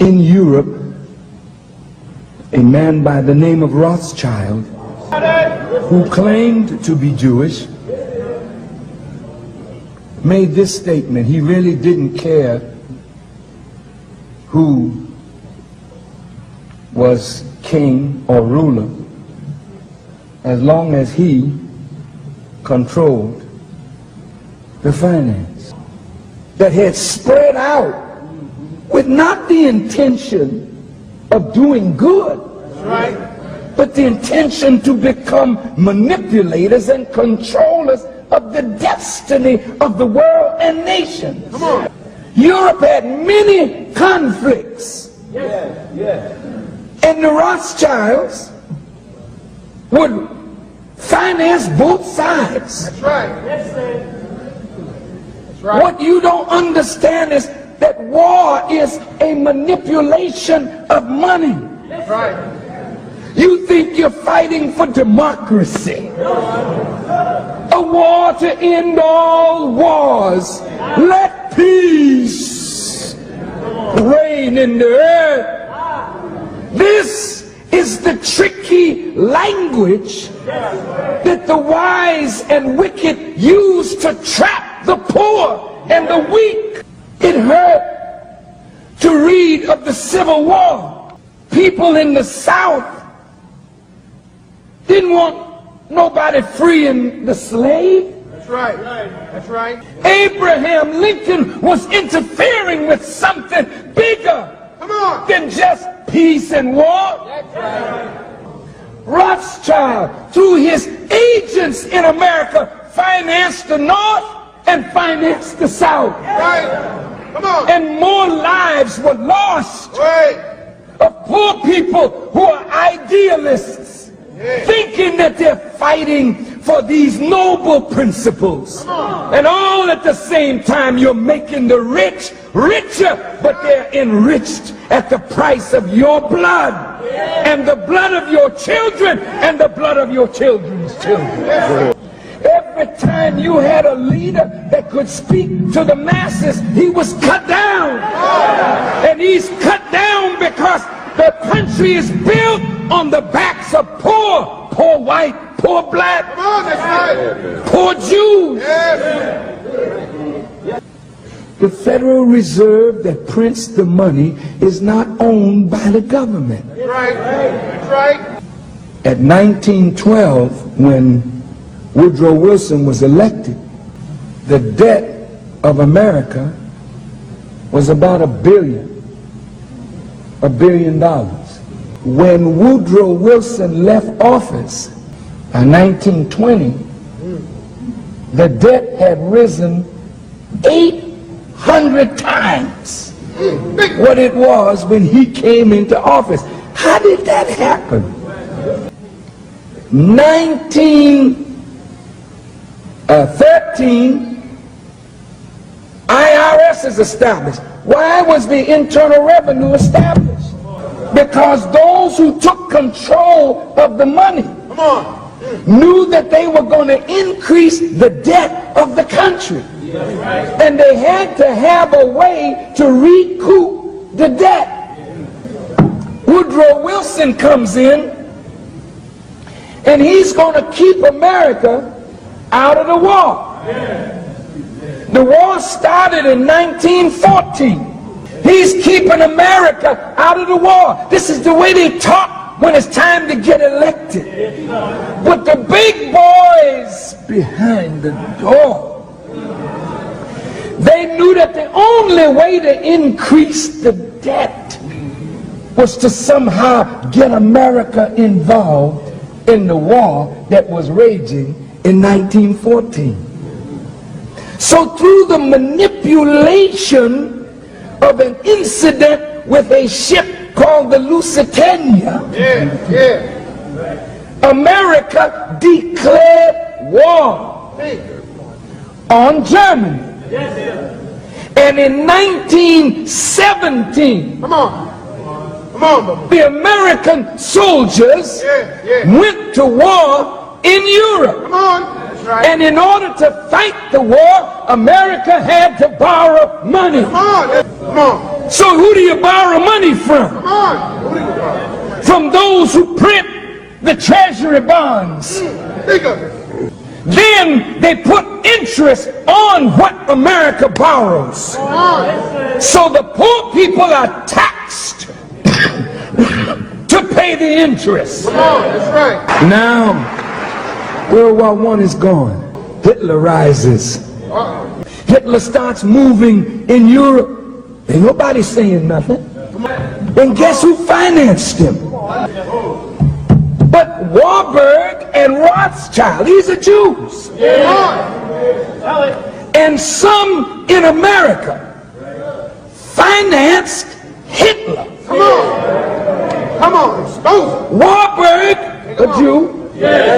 in Europe, a man by the name of Rothschild, who claimed to be Jewish, made this statement. He really didn't care who was king or ruler, as long as he controlled the finance. That had spread out with not the intention of doing good, but the intention to become manipulators and controllers of the destiny of the world and nations. Europe had many conflicts. And the Rothschilds would finance both sides. That's right. That's right. What you don't understand is that war is a manipulation of money. That's right. You think you're fighting for democracy. A war to end all wars. Let peace reign in the earth. This is the tricky language that the wise and wicked use to trap the poor and the weak. It hurt to read of the Civil War. People in the South didn't want nobody freeing the slave. That's right. That's right. Abraham Lincoln was interfering with something bigger than just peace and war. That's right. Rothschild, through his agents in America, financed the North and financed the South. Right. Come on. And more lives were lost Right. of poor people who are idealists, thinking that they're fighting for these noble principles. And all at the same time, you're making the rich richer, but they're enriched at the price of your blood and the blood of your children and the blood of your children's children. Every time you had a leader that could speak to the masses, he was cut down. And he's cut down because the country is built on the backs of poor white, poor black, poor Jews. The Federal Reserve that prints the money is not owned by the government. That's right. At 1912, when Woodrow Wilson was elected, the debt of America was about $1 billion. When Woodrow Wilson left office in 1920, the debt had risen 800 times what it was when he came into office. How did that happen? 1913, IRS is established. Why was the Internal Revenue established? Because those who took control of the money knew that they were going to increase the debt of the country. And they had to have a way to recoup the debt. Woodrow Wilson comes in, and he's going to keep America out of the war. The war started in 1914. He's keeping America out of the war. This is the way they talk when it's time to get elected. But the big boys behind the door, they knew that the only way to increase the debt was to somehow get America involved in the war that was raging in 1914. So through the manipulation of an incident with a ship called the Lusitania, America declared war on Germany. And in 1917, the American soldiers went to war in Europe. And in order to fight the war, America had to borrow money. So who do you borrow money from? Come on. Who do you borrow? From those who print the treasury bonds. Think of it. Then they put interest on what America borrows. So the poor people are taxed to pay the interest. Come on. That's right. Now, World War I is gone. Hitler rises. Hitler starts moving in Europe. Ain't nobody saying nothing. And guess who financed him? But Warburg and Rothschild, these are Jews. And some in America financed Hitler. Come on. Come on. Expose it. Warburg, a Jew,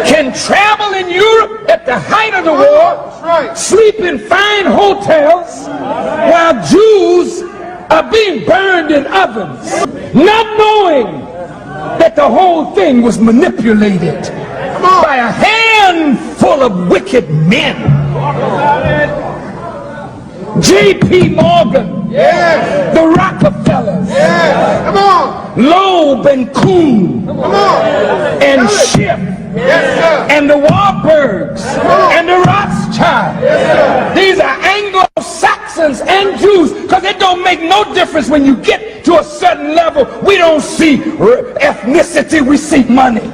can travel in Europe at the height of the war, That's right. sleep in fine hotels, while Jews are being burned in ovens, not knowing that the whole thing was manipulated by a handful of wicked men. J.P. Morgan, Yes. the Rockefellers, Yes. Come on. Loeb and Kuhn, Come on. and Schiff, Yes, sir. and the Warburgs, and the Rothschilds. These are Anglo-Saxons and Jews, because it don't make no difference when you get to a certain level. We don't see ethnicity, we see money.